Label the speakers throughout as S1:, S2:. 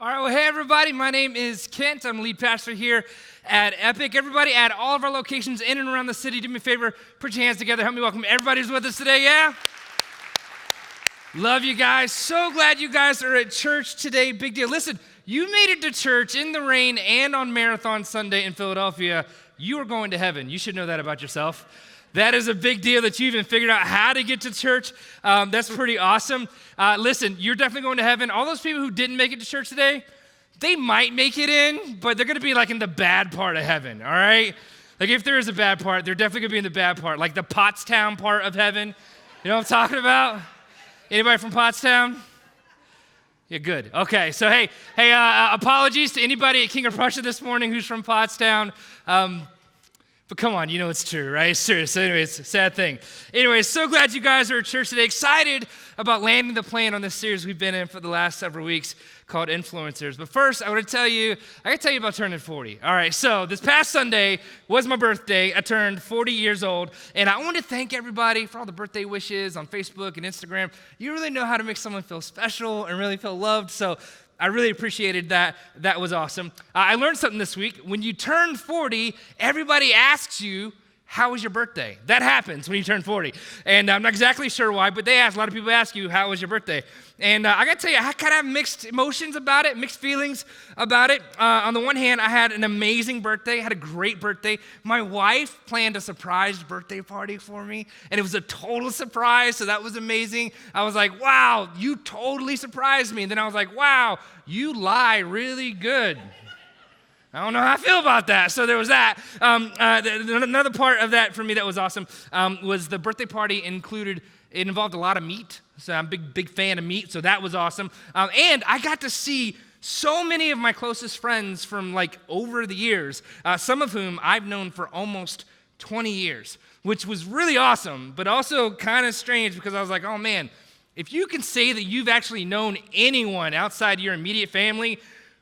S1: All right, well, hey, everybody. My name is Cant. I'm lead pastor here at Epic. Everybody at all of our locations in and around the city, do me a favor, put your hands together. Help me welcome everybody who's with us today, yeah? Love you guys. So glad you guys are at church today. Big deal. Listen, you made it to church in the rain and on Marathon Sunday in Philadelphia. You are going to heaven. You should know that about yourself. That is a big deal that you even figured out how to get to church. That's pretty awesome. Listen, you're definitely going to heaven. All those people who didn't make it to church today, they might make it in, but they're going to be like in the bad part of heaven, all right? Like if there is a bad part, they're definitely going to be in the bad part, like the Pottstown part of heaven. You know what I'm talking about? Anybody from Pottstown? Yeah, good. Okay, so hey, apologies to anybody at King of Prussia this morning who's from Pottstown. But come on, you know it's true, right? It's serious. So anyways, sad thing. Anyways, so glad you guys are at church today. Excited about landing the plane on this series we've been in for the last several weeks called Influencers. But first, I got to tell you about turning 40. All right, so this past Sunday was my birthday. I turned 40 years old, and I want to thank everybody for all the birthday wishes on Facebook and Instagram. You really know how to make someone feel special and really feel loved, so I really appreciated that. That was awesome. I learned something this week. When you turn 40, everybody asks you, how was your birthday? That happens when you turn 40. And I'm not exactly sure why, but a lot of people ask you, how was your birthday? And I got to tell you, I kind of have mixed emotions about it, mixed feelings about it. On the one hand, I had an amazing birthday, had a great birthday. My wife planned a surprise birthday party for me, and it was a total surprise, so that was amazing. I was like, wow, you totally surprised me. And then I was like, wow, you lie really good. I don't know how I feel about that. So there was that. Another part of that for me that was awesome was the birthday party it involved a lot of meat. So I'm a big fan of meat, so that was awesome. And I got to see so many of my closest friends from like over the years, some of whom I've known for almost 20 years, which was really awesome, but also kind of strange because I was like, oh man, if you can say that you've actually known anyone outside your immediate family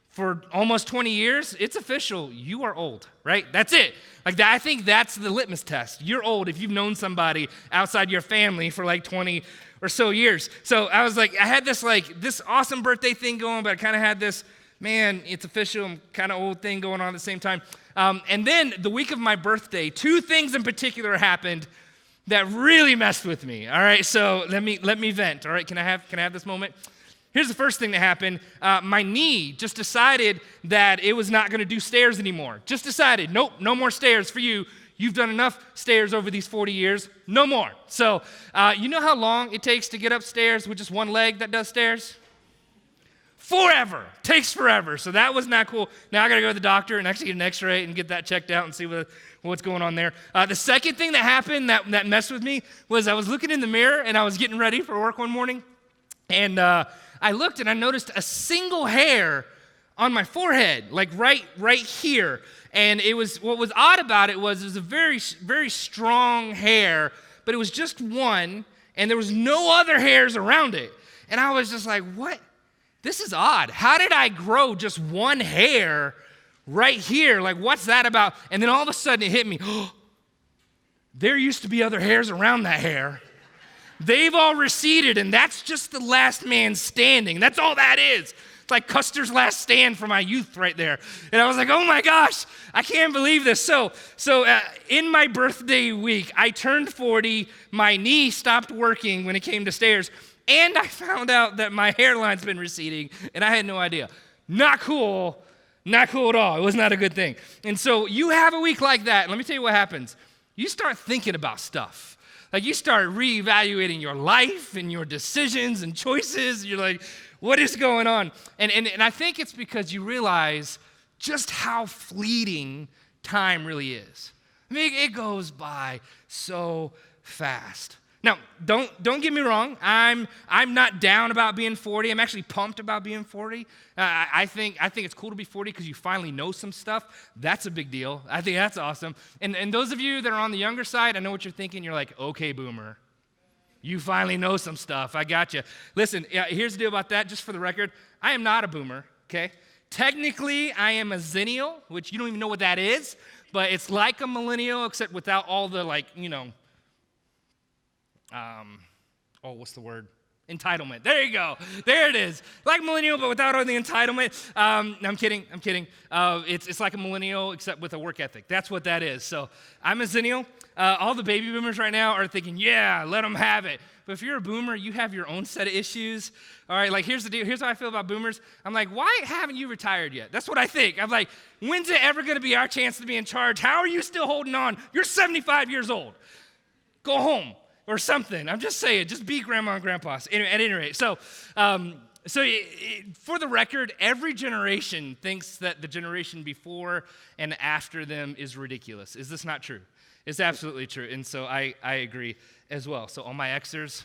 S1: for almost 20 years, it's official. You are old, right? That's it. I think that's the litmus test. You're old if you've known somebody outside your family for like 20 or so years. So I was like, I had this awesome birthday thing going, but I kind of had this, man, it's official, I'm kind of old thing going on at the same time. And then the week of my birthday, two things in particular happened that really messed with me. All right, so let me vent. All right, can I have this moment? Here's the first thing that happened. My knee just decided that it was not going to do stairs anymore. Just decided, nope, no more stairs for you. You've done enough stairs over these 40 years. No more. So you know how long it takes to get upstairs with just one leg that does stairs? Forever. Takes forever. So that was not cool. Now I got to go to the doctor and actually get an x-ray and get that checked out and see what's going on there. The second thing that happened that messed with me was I was looking in the mirror and I was getting ready for work one morning. And I looked and I noticed a single hair on my forehead, like right here. And what was odd about it was a very, very strong hair, but it was just one, and there was no other hairs around it. And I was just like, what? This is odd. How did I grow just one hair right here? Like, what's that about? And then all of a sudden it hit me. Oh, there used to be other hairs around that hair. They've all receded, and that's just the last man standing. That's all that is. It's like Custer's last stand for my youth right there. And I was like, oh my gosh, I can't believe this. So in my birthday week, I turned 40. My knee stopped working when it came to stairs, and I found out that my hairline's been receding, and I had no idea. Not cool. Not cool at all. It was not a good thing. And so you have a week like that, and let me tell you what happens. You start thinking about stuff. Like you start reevaluating your life and your decisions and choices. You're like, what is going on? And I think it's because you realize just how fleeting time really is. I mean, it goes by so fast. Now, don't get me wrong. I'm not down about being 40. I'm actually pumped about being 40. I think it's cool to be 40 because you finally know some stuff. That's a big deal. I think that's awesome. And those of you that are on the younger side, I know what you're thinking. You're like, okay, boomer. You finally know some stuff. I got you. Listen, here's the deal about that. Just for the record, I am not a boomer, okay? Technically, I am a zennial, which you don't even know what that is, but it's like a millennial except without all the what's the word? Entitlement. There you go. There it is. Like millennial, but without all the entitlement. No, I'm kidding. It's like a millennial, except with a work ethic. That's what that is. So I'm a zennial. All the baby boomers right now are thinking, yeah, let them have it. But if you're a boomer, you have your own set of issues. All right, like here's the deal. Here's how I feel about boomers. I'm like, why haven't you retired yet? That's what I think. I'm like, when's it ever going to be our chance to be in charge? How are you still holding on? You're 75 years old. Go home. Or something. I'm just saying, just be grandma and grandpa. Anyway, at any rate, so for the record, every generation thinks that the generation before and after them is ridiculous. Is this not true? It's absolutely true, and so I agree as well. So all my Xers,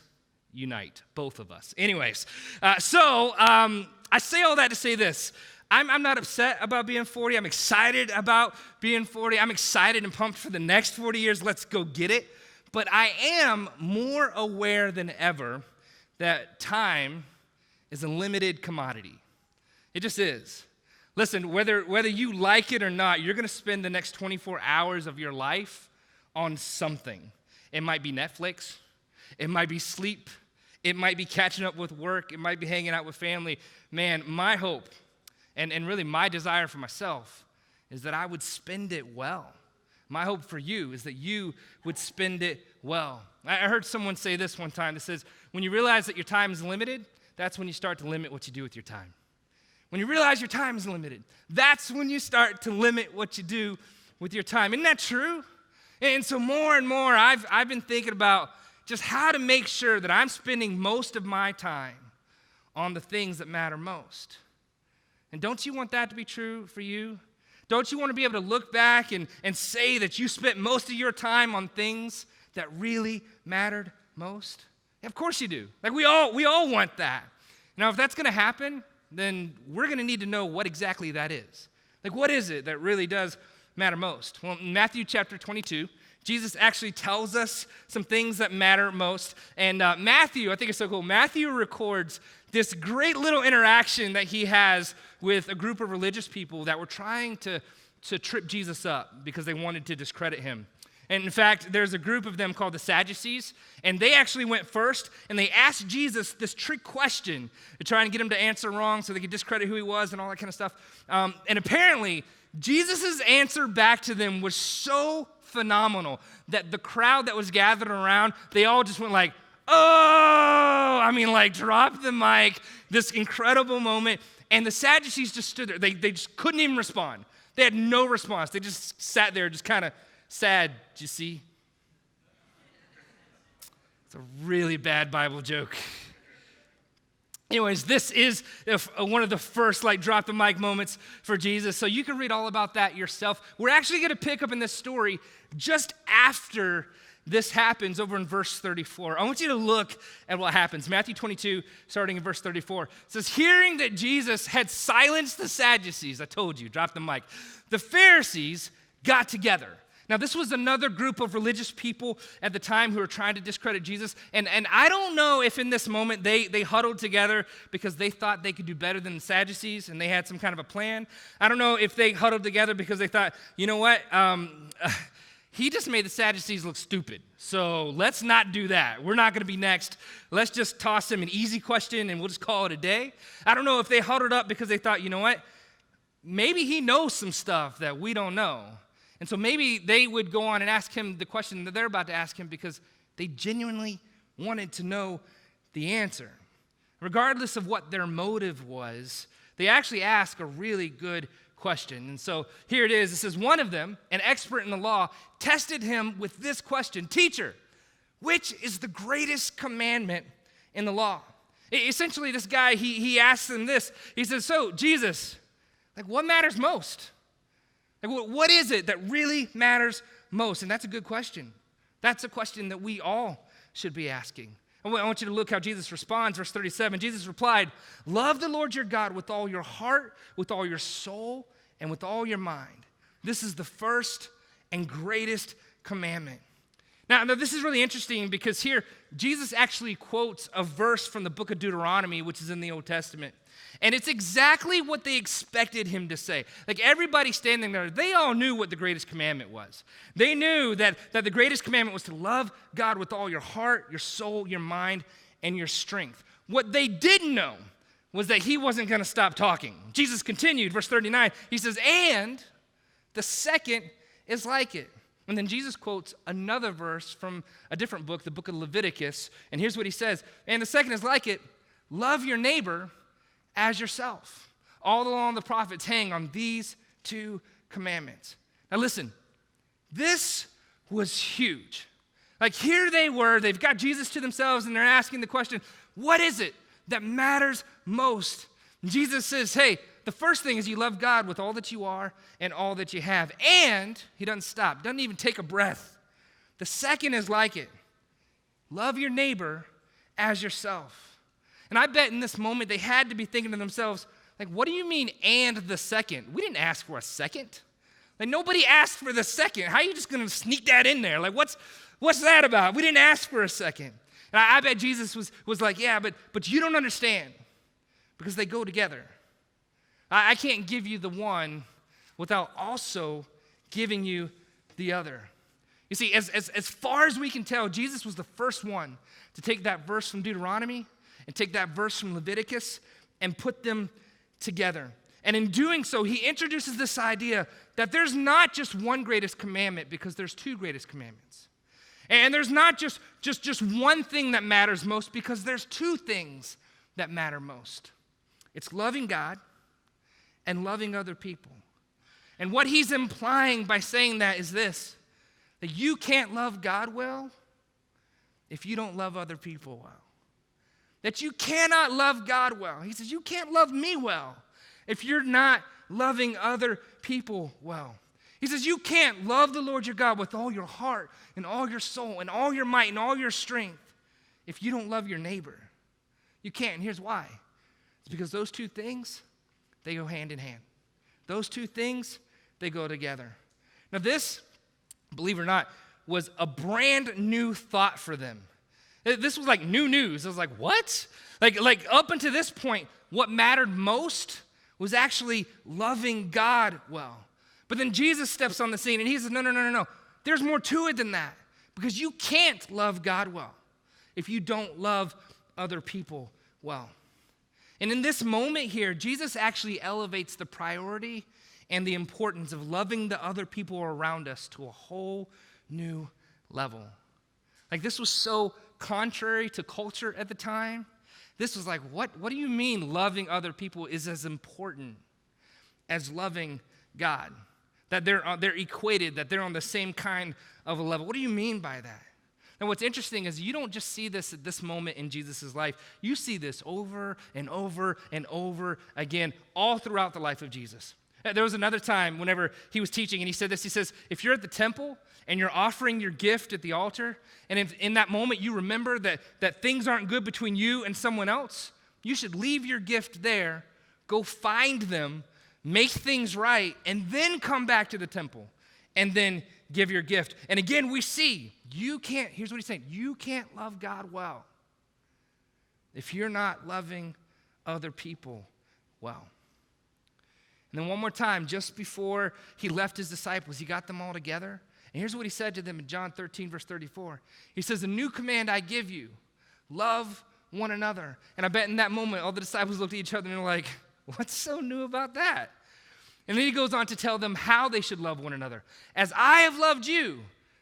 S1: unite, both of us. Anyways, I say all that to say this. I'm not upset about being 40. I'm excited about being 40. I'm excited and pumped for the next 40 years. Let's go get it. But I am more aware than ever that time is a limited commodity. It just is. Listen, whether you like it or not, you're going to spend the next 24 hours of your life on something. It might be Netflix. It might be sleep. It might be catching up with work. It might be hanging out with family. Man, my hope and really my desire for myself is that I would spend it well. My hope for you is that you would spend it well. I heard someone say this one time that says, when you realize that your time is limited, that's when you start to limit what you do with your time. When you realize your time is limited, that's when you start to limit what you do with your time. Isn't that true? And so more and more, I've been thinking about just how to make sure that I'm spending most of my time on the things that matter most. And don't you want that to be true for you? Don't you want to be able to look back and say that you spent most of your time on things that really mattered most? Yeah, of course you do. Like we all want that. Now, if that's going to happen, then we're going to need to know what exactly that is. Like, what is it that really does matter most? Well, in Matthew chapter 22, Jesus actually tells us some things that matter most. And Matthew, I think it's so cool, Matthew records this great little interaction that he has with a group of religious people that were trying to trip Jesus up because they wanted to discredit him. And in fact, there's a group of them called the Sadducees, and they actually went first, and they asked Jesus this trick question to try and get him to answer wrong so they could discredit who he was and all that kind of stuff. And apparently, Jesus' answer back to them was so phenomenal that the crowd that was gathered around, they all just went like, oh, I mean, like dropped the mic, this incredible moment. And the Sadducees just stood there. They just couldn't even respond. They had no response. They just sat there just kind of sad, do you see? It's a really bad Bible joke. Anyways, this is one of the first drop the mic moments for Jesus. So you can read all about that yourself. We're actually going to pick up in this story just after this happens over in verse 34. I want you to look at what happens. Matthew 22, starting in verse 34. It says, hearing that Jesus had silenced the Sadducees, I told you, drop the mic, the Pharisees got together. Now, this was another group of religious people at the time who were trying to discredit Jesus. And I don't know if in this moment they huddled together because they thought they could do better than the Sadducees and they had some kind of a plan. I don't know if they huddled together because they thought, you know what, he just made the Sadducees look stupid. So let's not do that. We're not going to be next. Let's just toss him an easy question and we'll just call it a day. I don't know if they huddled up because they thought, you know what, maybe he knows some stuff that we don't know. And so maybe they would go on and ask him the question that they're about to ask him because they genuinely wanted to know the answer. Regardless of what their motive was, they actually ask a really good question. And so here it is. It says, one of them, an expert in the law, tested him with this question, teacher, which is the greatest commandment in the law? Essentially, this guy, he asks him this. He says, so, Jesus, what matters most? What is it that really matters most? And that's a good question. That's a question that we all should be asking. I want you to look how Jesus responds. Verse 37, Jesus replied, love the Lord your God with all your heart, with all your soul, and with all your mind. This is the first and greatest commandment. Now, this is really interesting because here, Jesus actually quotes a verse from the book of Deuteronomy, which is in the Old Testament. And it's exactly what they expected him to say. Everybody standing there, they all knew what the greatest commandment was. They knew that the greatest commandment was to love God with all your heart, your soul, your mind, and your strength. What they didn't know was that he wasn't going to stop talking. Jesus continued, verse 39, he says, and the second is like it. And then Jesus quotes another verse from a different book, the book of Leviticus, and here's what he says, and the second is like it, love your neighbor as yourself. All along the prophets hang on these two commandments. Now listen, this was huge. Like here they were, they've got Jesus to themselves and they're asking the question, what is it that matters most? And Jesus says, hey, the first thing is you love God with all that you are and all that you have. And he doesn't stop, doesn't even take a breath. The second is like it. Love your neighbor as yourself. And I bet in this moment they had to be thinking to themselves, like, what do you mean and the second? We didn't ask for a second. Like nobody asked for the second. How are you just gonna sneak that in there? Like what's that about? We didn't ask for a second. And I bet Jesus was like, yeah, but you don't understand because they go together. I can't give you the one without also giving you the other. You see, as far as we can tell, Jesus was the first one to take that verse from Deuteronomy and take that verse from Leviticus and put them together. And in doing so, he introduces this idea that there's not just one greatest commandment because there's two greatest commandments. And there's not just one thing that matters most because there's two things that matter most. It's loving God and loving other people. And what he's implying by saying that is this, that you can't love God well if you don't love other people well. That you cannot love God well. He says, you can't love me well if you're not loving other people well. He says, you can't love the Lord your God with all your heart and all your soul and all your might and all your strength if you don't love your neighbor. You can't, and here's why. It's because those two things, they go hand in hand. Those two things, they go together. Now this, believe it or not, was a brand new thought for them. This was like new news. I was like, what? Like up until this point, what mattered most was actually loving God well. But then Jesus steps on the scene and he says, no. There's more to it than that because you can't love God well if you don't love other people well. And in this moment here, Jesus actually elevates the priority and the importance of loving the other people around us to a whole new level. Like this was so contrary to culture at the time. This was like, what do you mean loving other people is as important as loving God? That they're equated, that they're on the same kind of a level. What do you mean by that? And what's interesting is you don't just see this at this moment in Jesus' life. You see this over and over and over again, all throughout the life of Jesus. There was another time whenever he was teaching and he said this, he says, if you're at the temple and you're offering your gift at the altar, and if in that moment you remember that things aren't good between you and someone else, you should leave your gift there, go find them, make things right, and then come back to the temple and then give your gift. And again, we see here's what he's saying, you can't love God well if you're not loving other people well. And then one more time, just before he left his disciples, he got them all together. And here's what he said to them in John 13, verse 34. He says, a new command I give you, love one another. And I bet in that moment, all the disciples looked at each other and they're like, what's so new about that? And then he goes on to tell them how they should love one another. As I have loved you,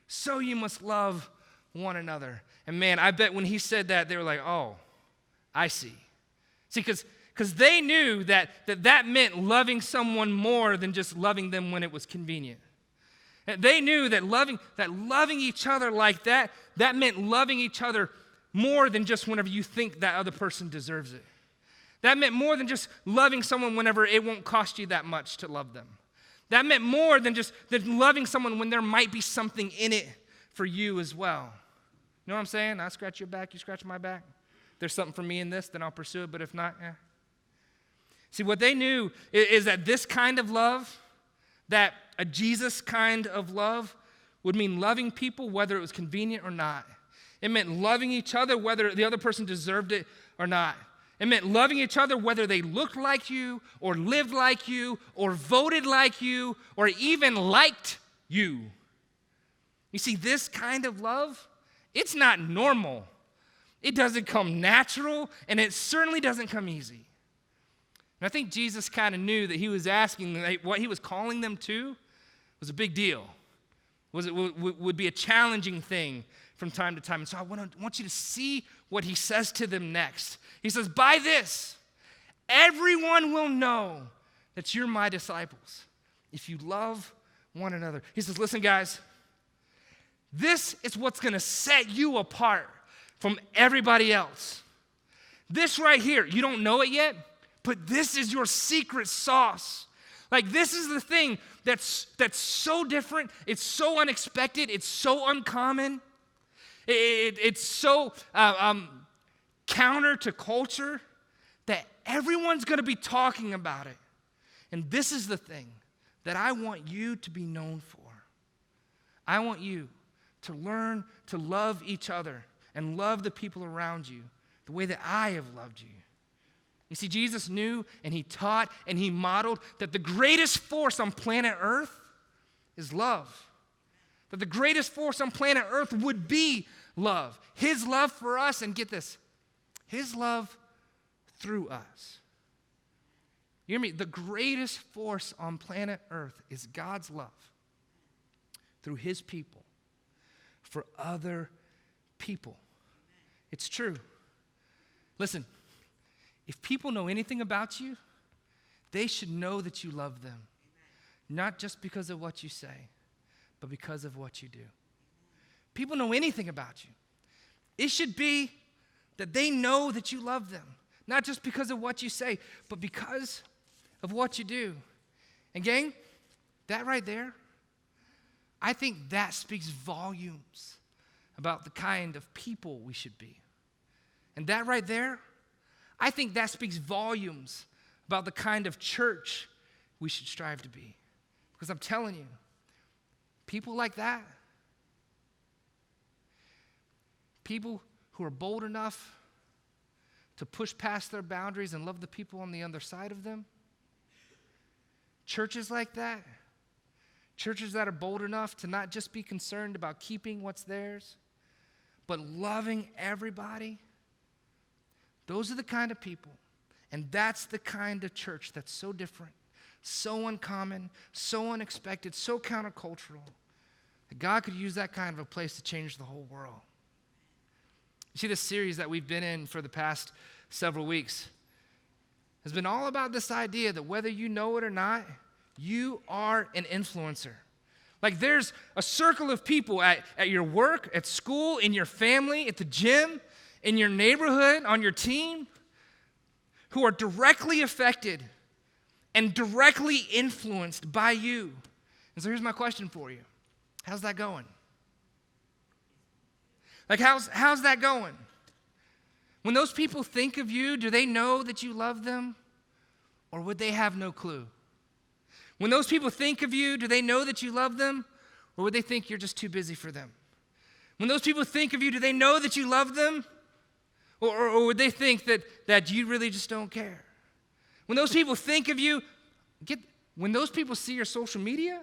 S1: so you must love one another. And man, I bet when he said that, they were like, oh, I see. See, because they knew that meant loving someone more than just loving them when it was convenient. And they knew that loving each other like that meant loving each other more than just whenever you think that other person deserves it. That meant more than just loving someone whenever it won't cost you that much to love them. That meant more than loving someone when there might be something in it for you as well. You know what I'm saying? I scratch your back, you scratch my back. If there's something for me in this, then I'll pursue it, but if not, See, what they knew is that this kind of love, that a Jesus kind of love, would mean loving people whether it was convenient or not. It meant loving each other whether the other person deserved it or not. It meant loving each other whether they looked like you or lived like you or voted like you or even liked you. You see, this kind of love, it's not normal. It doesn't come natural, and it certainly doesn't come easy. And I think Jesus kind of knew that he was asking, what he was calling them to was a big deal. Would be a challenging thing from time to time. And so I want you to see what he says to them next. He says, by this, everyone will know that you're my disciples if you love one another. He says, listen, guys, this is what's going to set you apart from everybody else. This right here, you don't know it yet, but this is your secret sauce. Like, this is the thing that's so different. It's so unexpected. It's so uncommon. It's so counter to culture that everyone's going to be talking about it. And this is the thing that I want you to be known for. I want you to learn to love each other and love the people around you the way that I have loved you. You see, Jesus knew and he taught and he modeled that the greatest force on planet Earth is love. That the greatest force on planet Earth would be love. His love for us, and get this, his love through us. You hear me? The greatest force on planet Earth is God's love through his people for other people. It's true. Listen, if people know anything about you, they should know that you love them. Not just because of what you say, but because of what you do. People know anything about you. It should be that they know that you love them. Not just because of what you say, but because of what you do. And gang, that right there, I think that speaks volumes about the kind of people we should be. And that right there, I think that speaks volumes about the kind of church we should strive to be. Because I'm telling you, people like that, people who are bold enough to push past their boundaries and love the people on the other side of them, churches like that, churches that are bold enough to not just be concerned about keeping what's theirs, but loving everybody, those are the kind of people, and that's the kind of church that's so different, so uncommon, so unexpected, so countercultural, that God could use that kind of a place to change the whole world. You see, this series that we've been in for the past several weeks has been all about this idea that whether you know it or not, you are an influencer. Like, there's a circle of people at your work, at school, in your family, at the gym, in your neighborhood, on your team, who are directly affected and directly influenced by you. And so here's my question for you. How's that going? Like, how's that going? When those people think of you, do they know that you love them? Or would they have no clue? When those people think of you, do they know that you love them? Or would they think you're just too busy for them? When those people think of you, do they know that you love them? Or would they think that you really just don't care? When those people think of you, when those people see your social media,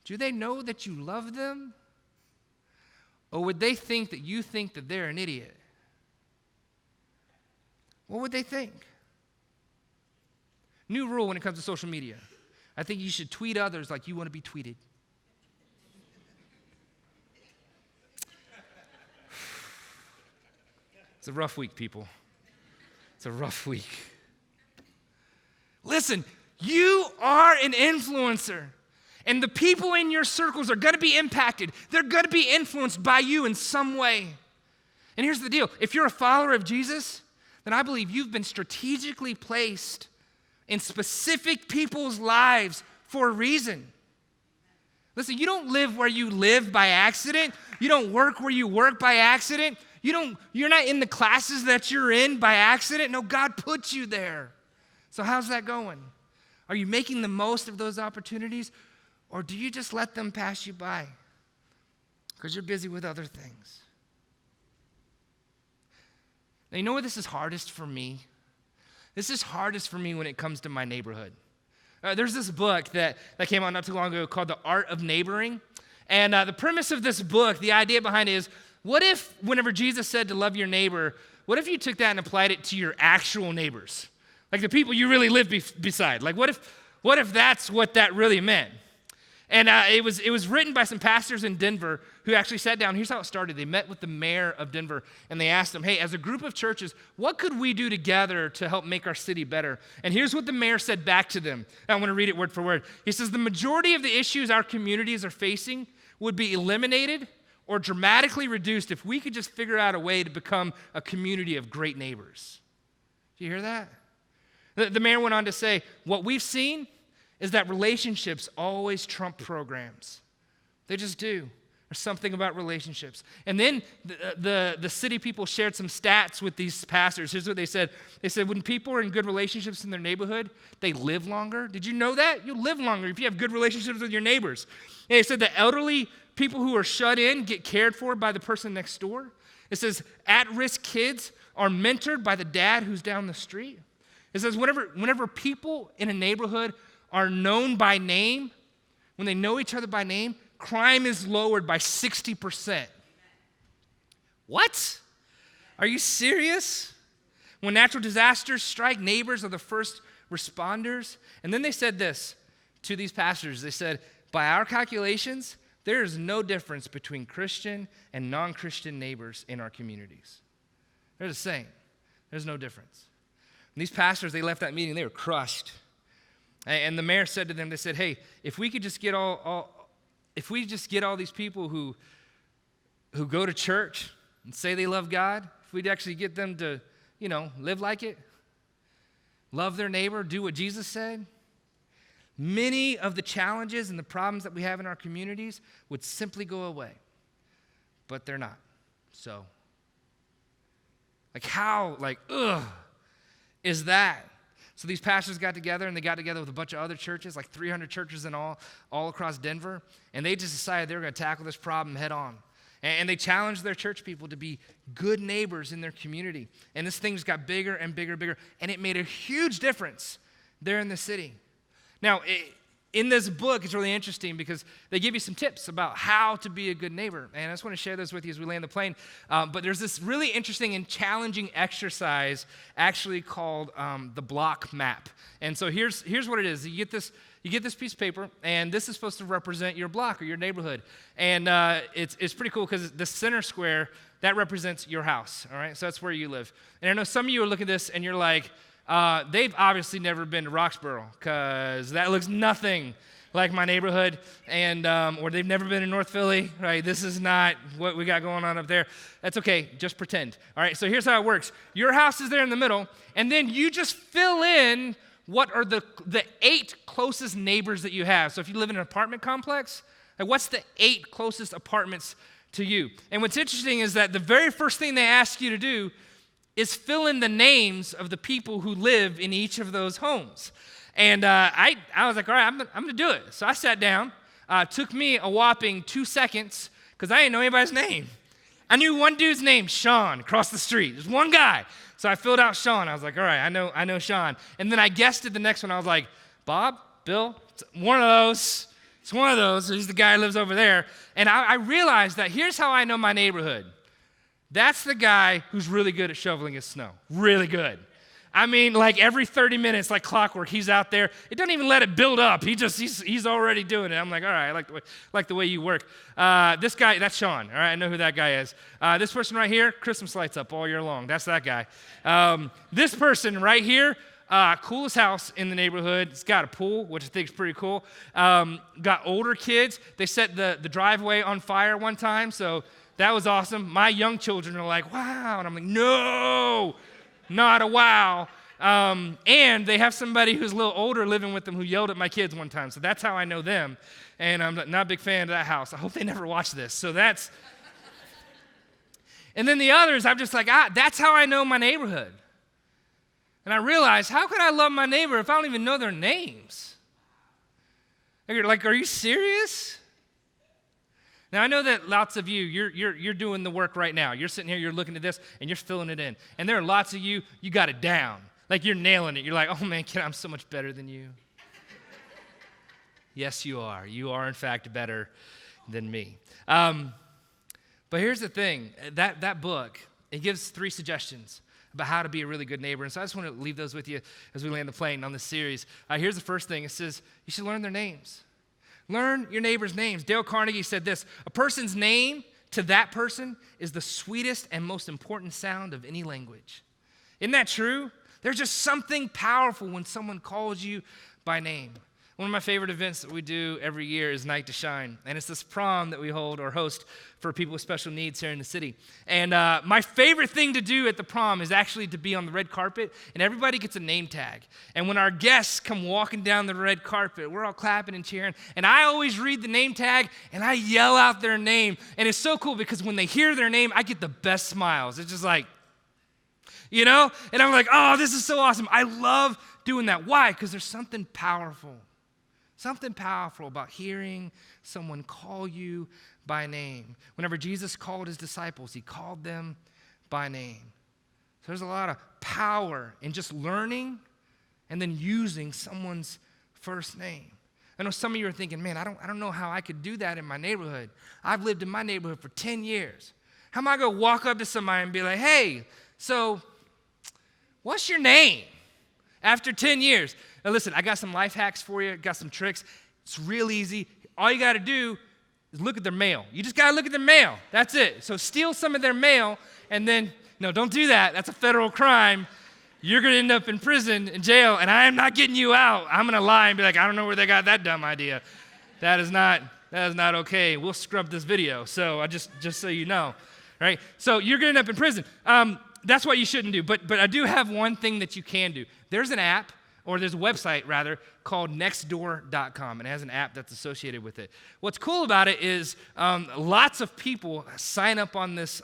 S1: do they know that you love them? Or would they think that you think that they're an idiot? What would they think? New rule when it comes to social media. I think you should tweet others like you want to be tweeted. It's a rough week, people. It's a rough week. Listen, you are an influencer. And the people in your circles are going to be impacted. They're going to be influenced by you in some way. And here's the deal. If you're a follower of Jesus, then I believe you've been strategically placed in specific people's lives for a reason. Listen, you don't live where you live by accident. You don't work where you work by accident. You're not in the classes that you're in by accident. No, God put you there. So how's that going? Are you making the most of those opportunities? Or do you just let them pass you by because you're busy with other things? Now, you know what this is hardest for me? This is hardest for me when it comes to my neighborhood. There's this book that came out not too long ago called The Art of Neighboring. And the premise of this book, the idea behind it is what if whenever Jesus said to love your neighbor, what if you took that and applied it to your actual neighbors? Like the people you really live beside. Like what if that's what that really meant? And it was written by some pastors in Denver who actually sat down. Here's how it started. They met with the mayor of Denver, and they asked him, hey, as a group of churches, what could we do together to help make our city better? And here's what the mayor said back to them. I want to read it word for word. He says, the majority of the issues our communities are facing would be eliminated or dramatically reduced if we could just figure out a way to become a community of great neighbors. Do you hear that? The mayor went on to say, what we've seen is that relationships always trump programs. They just do. There's something about relationships. And then the city people shared some stats with these pastors. Here's what they said. They said when people are in good relationships in their neighborhood, they live longer. Did you know that? You live longer if you have good relationships with your neighbors. And they said the elderly people who are shut in get cared for by the person next door. It says at-risk kids are mentored by the dad who's down the street. It says whenever people in a neighborhood are known by name, when they know each other by name, crime is lowered by 60%. What? Are you serious? When natural disasters strike, neighbors are the first responders. And then they said this to these pastors. They said, by our calculations, there is no difference between Christian and non-Christian neighbors in our communities. They're the same. There's no difference. And these pastors, they left that meeting, they were crushed. And the mayor said to them, they said, hey, if we could just get all these people who go to church and say they love God, if we'd actually get them to, live like it, love their neighbor, do what Jesus said, many of the challenges and the problems that we have in our communities would simply go away. But they're not. So, how is that? So these pastors got together, and they got together with a bunch of other churches, like 300 churches in all across Denver, and they just decided they were going to tackle this problem head on. And they challenged their church people to be good neighbors in their community. And this thing just got bigger and bigger and bigger, and it made a huge difference there in the city. Now, in this book, it's really interesting because they give you some tips about how to be a good neighbor. And I just want to share those with you as we land the plane. But there's this really interesting and challenging exercise actually called the block map. And so here's what it is. You get this piece of paper, and this is supposed to represent your block or your neighborhood. And it's pretty cool because the center square, that represents your house, all right? So that's where you live. And I know some of you are looking at this, and you're like, they've obviously never been to Roxborough because that looks nothing like my neighborhood, and or they've never been in North Philly, right? This is not what we got going on up there. That's okay, just pretend. All right, so here's how it works. Your house is there in the middle, and then you just fill in what are the 8 closest neighbors that you have. So if you live in an apartment complex, what's the 8 closest apartments to you? And what's interesting is that the very first thing they ask you to do is fill in the names of the people who live in each of those homes. And I was like, all right, I'm going to do it. So I sat down. Took me a whopping 2 seconds because I didn't know anybody's name. I knew one dude's name, Sean, across the street. There's one guy. So I filled out Sean. I was like, all right, I know Sean. And then I guessed it the next one. I was like, Bob, Bill, it's one of those. It's one of those. He's the guy who lives over there. And I realized that here's how I know my neighborhood. That's the guy who's really good at shoveling his snow. Really good. I mean, like every 30 minutes, like clockwork, he's out there. It doesn't even let it build up. He's already doing it. I'm like, all right, I like the way you work. This guy, that's Sean. All right, I know who that guy is. This person right here, Christmas lights up all year long. That's that guy. This person right here, coolest house in the neighborhood. It's got a pool, which I think is pretty cool. Got older kids. They set the driveway on fire one time, so that was awesome. My young children are like, wow. And I'm like, no, not a wow. And they have somebody who's a little older living with them who yelled at my kids one time. So that's how I know them. And I'm not a big fan of that house. I hope they never watch this. So that's. And then the others, I'm just like, that's how I know my neighborhood. And I realized, how could I love my neighbor if I don't even know their names? Like, are you serious? Now, I know that lots of you, you're doing the work right now. You're sitting here, you're looking at this, and you're filling it in. And there are lots of you got it down. Like, you're nailing it. You're like, oh, man, I'm so much better than you. Yes, you are. You are, in fact, better than me. But here's the thing, that book, it gives 3 suggestions about how to be a really good neighbor. And so I just want to leave those with you as we land the plane on this series. Here's the first thing. It says you should learn their names. Learn your neighbor's names. Dale Carnegie said this, a person's name to that person is the sweetest and most important sound of any language. Isn't that true? There's just something powerful when someone calls you by name. One of my favorite events that we do every year is Night to Shine, and it's this prom that we hold or host for people with special needs here in the city. And my favorite thing to do at the prom is actually to be on the red carpet, and everybody gets a name tag. And when our guests come walking down the red carpet, we're all clapping and cheering, and I always read the name tag, and I yell out their name. And it's so cool because when they hear their name, I get the best smiles. It's just like, you know? And I'm like, oh, this is so awesome. I love doing that. Why? Because there's something powerful. Something powerful about hearing someone call you by name. Whenever Jesus called his disciples, he called them by name. So there's a lot of power in just learning and then using someone's first name. I know some of you are thinking, man, I don't know how I could do that in my neighborhood. I've lived in my neighborhood for 10 years. How am I going to walk up to somebody and be like, hey, so what's your name after 10 years? Now listen, I got some life hacks for you, got some tricks. It's real easy. All you got to do is look at their mail. You just got to look at their mail. That's it. So steal some of their mail, and then, no, don't do that. That's a federal crime. You're going to end up in prison, in jail, and I am not getting you out. I'm going to lie and be like, I don't know where they got that dumb idea. That is not okay. We'll scrub this video. So just so you know, right? So you're going to end up in prison. That's what you shouldn't do. But I do have one thing that you can do. There's an app, or there's a website, rather, called nextdoor.com, and it has an app that's associated with it. What's cool about it is lots of people sign up on this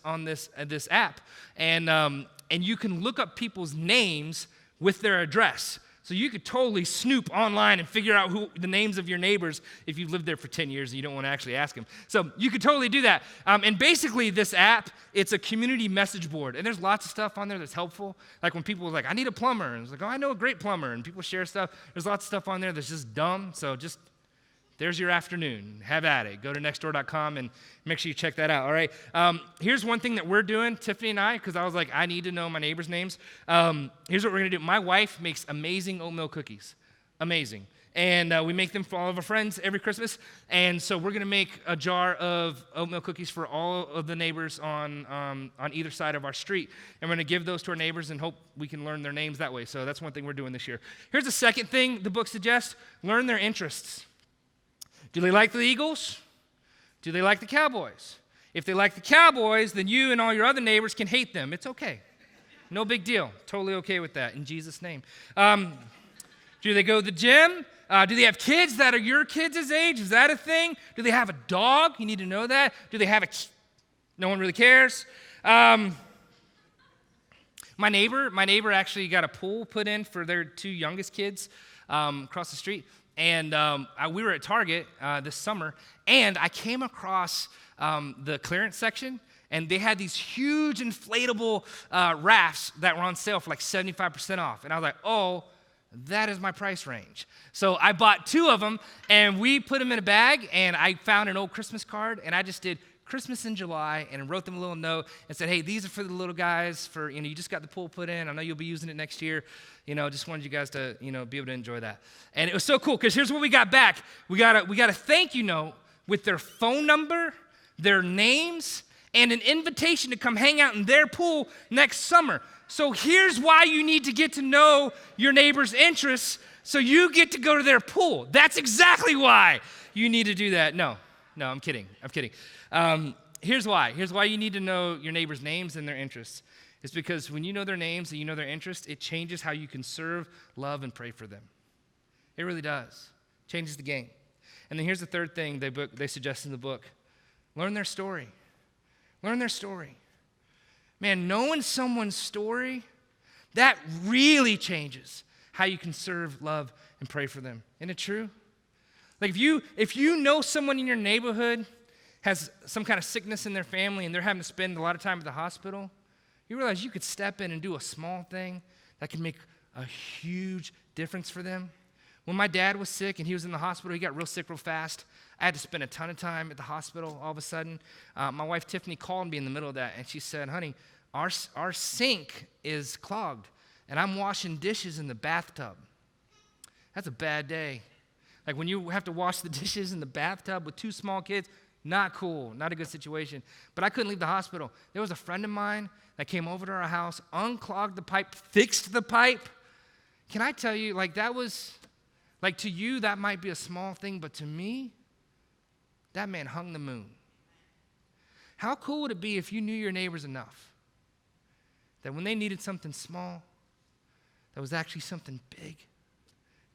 S1: app, and you can look up people's names with their address. So you could totally snoop online and figure out who the names of your neighbors if you've lived there for 10 years and you don't want to actually ask them. So you could totally do that. And basically this app, it's a community message board. And there's lots of stuff on there that's helpful. Like when people are like, I need a plumber. And it's like, oh, I know a great plumber. And people share stuff. There's lots of stuff on there that's just dumb. So just, there's your afternoon. Have at it. Go to nextdoor.com and make sure you check that out, all right? Here's one thing that we're doing, Tiffany and I, because I was like, I need to know my neighbors' names. Here's what we're going to do. My wife makes amazing oatmeal cookies. Amazing. And we make them for all of our friends every Christmas. And so we're going to make a jar of oatmeal cookies for all of the neighbors on either side of our street. And we're going to give those to our neighbors and hope we can learn their names that way. So that's one thing we're doing this year. Here's the second thing the book suggests. Learn their interests. Do they like the Eagles? Do they like the Cowboys? If they like the Cowboys, then you and all your other neighbors can hate them. It's okay. No big deal. Totally okay with that in Jesus' name. Do they go to the gym? Do they have kids that are your kids' age? Is that a thing? Do they have a dog? You need to know that. Do they have no one really cares. My neighbor actually got a pool put in for their 2 youngest kids across the street. And we were at Target this summer, and I came across the clearance section, and they had these huge inflatable rafts that were on sale for like 75% off. And I was like, oh, that is my price range. So I bought 2 of them, and we put them in a bag, and I found an old Christmas card, and I just did Christmas in July, and wrote them a little note and said, hey, these are for the little guys, for, you just got the pool put in. I know you'll be using it next year. Just wanted you guys to, be able to enjoy that. And it was so cool, because here's what we got back. We got a thank you note with their phone number, their names, and an invitation to come hang out in their pool next summer. So here's why you need to get to know your neighbor's interests, so you get to go to their pool. That's exactly why you need to do that. No, I'm kidding. Here's why. Here's why you need to know your neighbor's names and their interests. It's because when you know their names and you know their interests, it changes how you can serve, love, and pray for them. It really does. Changes the game. And then here's the third thing they suggest in the book. Learn their story. Learn their story. Man, knowing someone's story, that really changes how you can serve, love, and pray for them. Isn't it true? Like if you know someone in your neighborhood has some kind of sickness in their family and they're having to spend a lot of time at the hospital, you realize you could step in and do a small thing that can make a huge difference for them. When my dad was sick and he was in the hospital, he got real sick real fast. I had to spend a ton of time at the hospital all of a sudden. My wife Tiffany called me in the middle of that, and she said, honey, our sink is clogged, and I'm washing dishes in the bathtub. That's a bad day. Like when you have to wash the dishes in the bathtub with 2 small kids, not cool, not a good situation. But I couldn't leave the hospital. There was a friend of mine that came over to our house, unclogged the pipe, fixed the pipe. Can I tell you, like that was, like to you, that might be a small thing, but to me, that man hung the moon. How cool would it be if you knew your neighbors enough that when they needed something small, that was actually something big,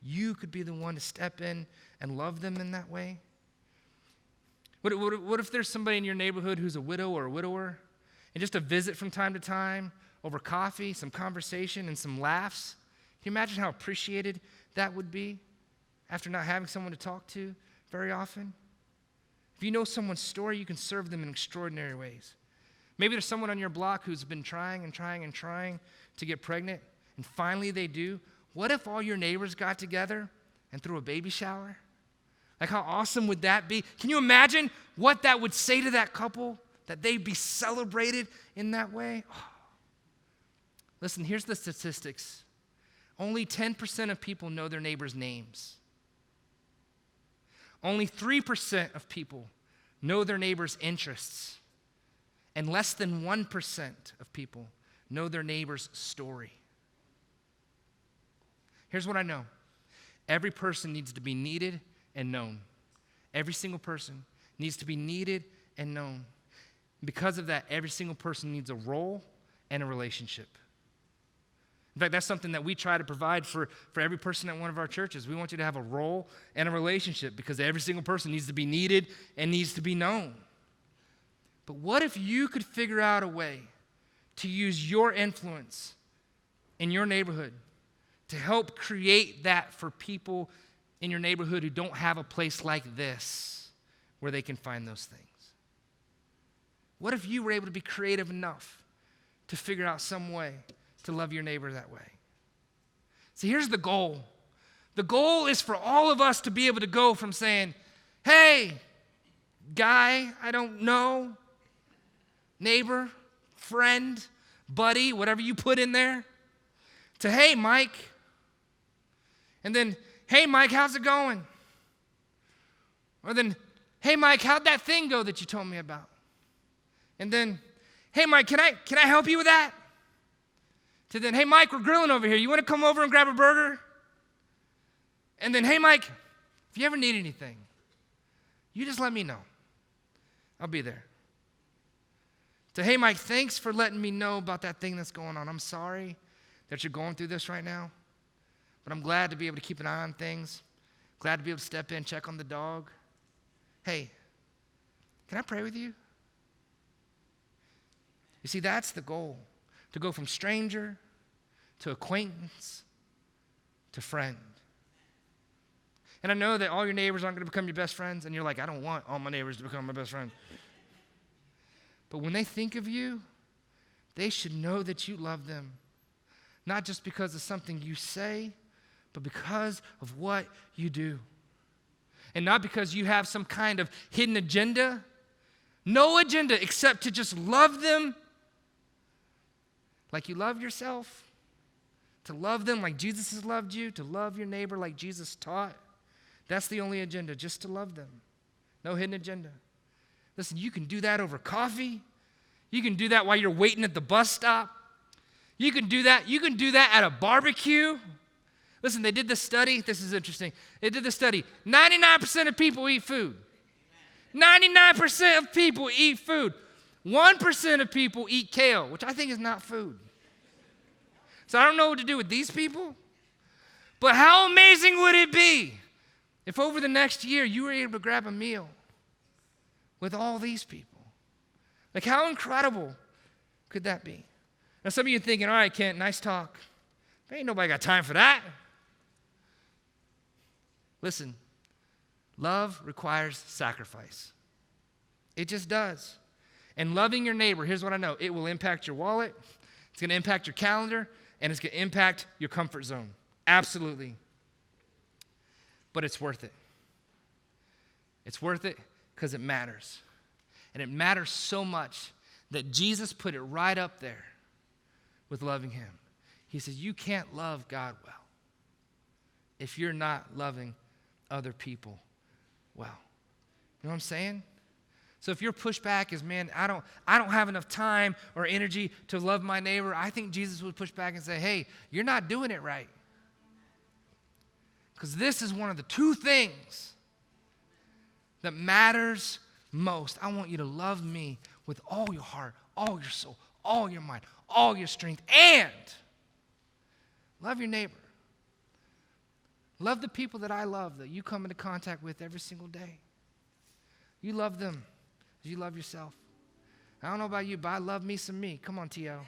S1: you could be the one to step in and love them in that way? What if there's somebody in your neighborhood who's a widow or a widower, and just a visit from time to time over coffee, some conversation, and some laughs? Can you imagine how appreciated that would be after not having someone to talk to very often? If you know someone's story, you can serve them in extraordinary ways. Maybe there's someone on your block who's been trying to get pregnant, and finally they do. What if all your neighbors got together and threw a baby shower? Like how awesome would that be? Can you imagine what that would say to that couple, that they'd be celebrated in that way? Oh. Listen, here's the statistics. Only 10% of people know their neighbors' names. Only 3% of people know their neighbors' interests. And less than 1% of people know their neighbor's story. Here's what I know. Every person needs to be needed and known. Every single person needs to be needed and known. Because of that, every single person needs a role and a relationship. In fact, that's something that we try to provide for every person at one of our churches. We want you to have a role and a relationship because every single person needs to be needed and needs to be known. But what if you could figure out a way to use your influence in your neighborhood to help create that for people in your neighborhood who don't have a place like this where they can find those things? What if you were able to be creative enough to figure out some way to love your neighbor that way? See, here's the goal. The goal is for all of us to be able to go from saying, hey, guy, I don't know, neighbor, friend, buddy, whatever you put in there, to hey, Mike, and then, hey, Mike, how's it going? Or then, hey, Mike, how'd that thing go that you told me about? And then, hey, Mike, can I help you with that? To then, hey, Mike, we're grilling over here. You want to come over and grab a burger? And then, hey, Mike, if you ever need anything, you just let me know. I'll be there. To, hey, Mike, thanks for letting me know about that thing that's going on. I'm sorry that you're going through this right now, but I'm glad to be able to keep an eye on things. Glad to be able to step in, check on the dog. Hey, can I pray with you? You see, that's the goal, to go from stranger to acquaintance to friend. And I know that all your neighbors aren't going to become your best friends, and you're like, I don't want all my neighbors to become my best friend. But when they think of you, they should know that you love them, not just because of something you say, but because of what you do. And not because you have some kind of hidden agenda. No agenda except to just love them like you love yourself, to love them like Jesus has loved you, to love your neighbor like Jesus taught. That's the only agenda, just to love them. No hidden agenda. Listen, you can do that over coffee. You can do that while you're waiting at the bus stop. You can do that at a barbecue. Listen, they did this study. This is interesting. They did this study. 99% of people eat food. 99% of people eat food. 1% of people eat kale, which I think is not food. So I don't know what to do with these people. But how amazing would it be if over the next year you were able to grab a meal with all these people? Like, how incredible could that be? Now, some of you are thinking, all right, Kent, nice talk. There ain't nobody got time for that. Listen, love requires sacrifice. It just does. And loving your neighbor, here's what I know. It will impact your wallet, it's going to impact your calendar, and it's going to impact your comfort zone. Absolutely. but it's worth it. It's worth it because it matters. And it matters so much that Jesus put it right up there with loving him. He says, you can't love God well if you're not loving other people well. You know what I'm saying? So if your pushback is, man, I don't have enough time or energy to love my neighbor, I think Jesus would push back and say, hey, you're not doing it right. Because this is one of the two things that matters most. I want you to love me with all your heart, all your soul, all your mind, all your strength, and love your neighbor. Love the people that I love, that you come into contact with every single day. You love them as you love yourself. I don't know about you, but I love me some me. Come on, T.O. You know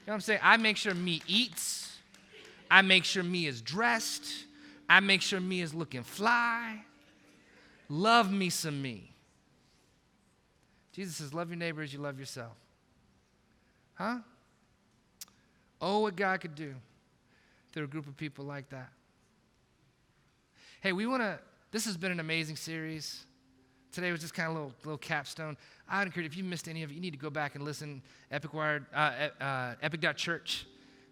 S1: what I'm saying? I make sure me eats. I make sure me is dressed. I make sure me is looking fly. Love me some me. Jesus says, love your neighbor as you love yourself. Huh? Oh, what God could do through a group of people like that. Hey, this has been an amazing series. Today was just kind of a little capstone. I would encourage, if you missed any of it, you need to go back and listen, epic.church.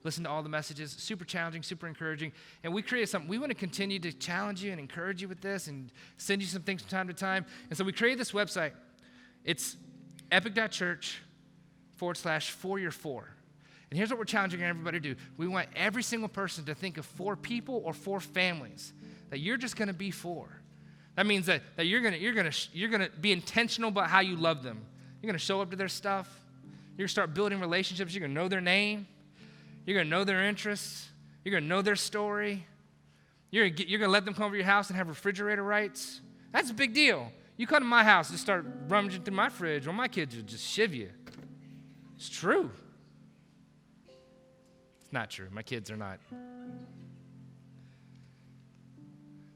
S1: Listen to all the messages. Super challenging, super encouraging. And we created something. We want to continue to challenge you and encourage you with this and send you some things from time to time. And so we created this website. It's epic.church/4your4. And here's what we're challenging everybody to do. We want every single person to think of 4 people or 4 families that you're just going to be for. That means that you're gonna be intentional about how you love them. You're gonna show up to their stuff. You're gonna start building relationships. You're gonna know their name. You're gonna know their interests. You're gonna know their story. You're gonna let them come over to your house and have refrigerator rights. That's a big deal. You come to my house and start rummaging through my fridge, or my kids will just shiv you. It's true. It's not true. My kids are not.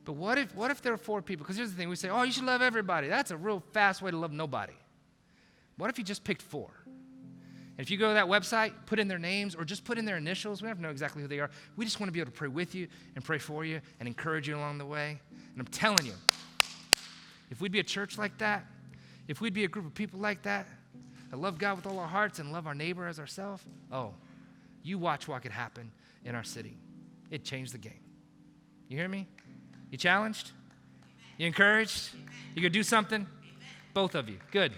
S1: But what if there are 4 people? Because here's the thing. We say, oh, you should love everybody. That's a real fast way to love nobody. What if you just picked 4? And if you go to that website, put in their names or just put in their initials. We don't have to know exactly who they are. We just want to be able to pray with you and pray for you and encourage you along the way. And I'm telling you, if we'd be a church like that, if we'd be a group of people like that love God with all our hearts and love our neighbor as ourselves, oh, you watch what could happen in our city. It'd change the game. You hear me? You challenged? You encouraged? You gonna do something? Both of you. Good.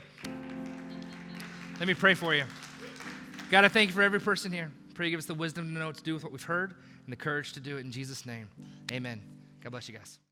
S1: Let me pray for you. God, I thank you for every person here. Pray you give us the wisdom to know what to do with what we've heard and the courage to do it in Jesus' name. Amen. God bless you guys.